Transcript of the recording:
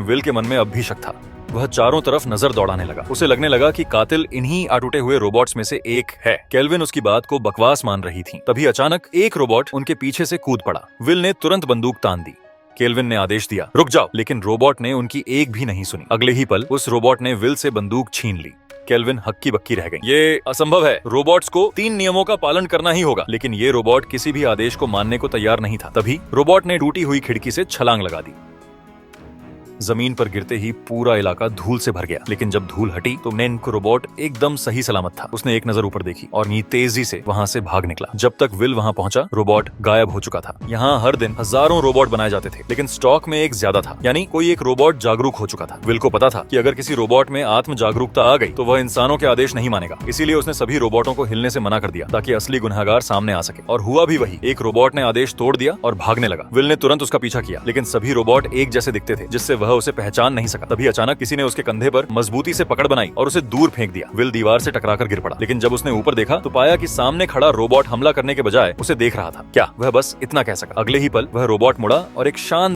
Will के मन में अब भी शक था। वह चारों तरफ नजर दौड़ाने लगा। उसे लगने लगा कि कातिल इन्हीं अटूटे हुए रोबोट्स में से एक है। केल्विन उसकी बात को बकवास मान रही थी। तभी अचानक एक रोबोट उनके पीछे से कूद पड़ा। विल ने तुरंत बंदूक तान दी। केल्विन ने आदेश दिया, रुक जाओ, लेकिन रोबोट ने उनकी एक भी नहीं सुनी। अगले ही पल उस रोबोट ने विल से बंदूक छीन ली। केल्विन हक्की बक्की रह गई। ये असंभव है, रोबोट्स को 3 नियमों का पालन करना ही होगा। लेकिन ये रोबोट किसी भी आदेश को मानने को तैयार नहीं था। तभी रोबोट ने टूटी हुई खिड़की से छलांग लगा दी। जमीन पर गिरते ही पूरा इलाका धूल से भर गया। लेकिन जब धूल हटी तो नेनको रोबोट एकदम सही सलामत था। उसने एक नजर ऊपर देखी और तेजी से वहां से भाग निकला। जब तक विल वहां पहुंचा, रोबोट गायब हो चुका था। यहाँ हर दिन हजारों रोबोट बनाए जाते थे, लेकिन स्टॉक में एक ज्यादा था। यानी कोई एक रोबोट जागरूक हो चुका था। विल को पता था कि अगर किसी रोबोट में आत्म जागरूकता आ गई तो वह इंसानों के आदेश नहीं मानेगा। इसीलिए उसने सभी रोबोटों को हिलने से मना कर दिया ताकि असली गुनहगार सामने आ सके। और हुआ भी वही। एक रोबोट ने आदेश तोड़ दिया और भागने लगा। विल ने तुरंत उसका पीछा किया, लेकिन सभी रोबोट एक जैसे दिखते थे, जिससे वह उसे पहचान नहीं सका। तभी अचानक किसी ने उसके कंधे पर मजबूती से पकड़ बनाई और उसे दूर फेंक दिया। विल दीवार से टकराकर गिर पड़ा। लेकिन जब उसने ऊपर देखा तो पाया कि सामने खड़ा रोबोट हमला करने के बजाय उसे देख रहा था। क्या वह बस इतना कह सका? अगले ही पल वह रोबोट मुड़ा और एक शांत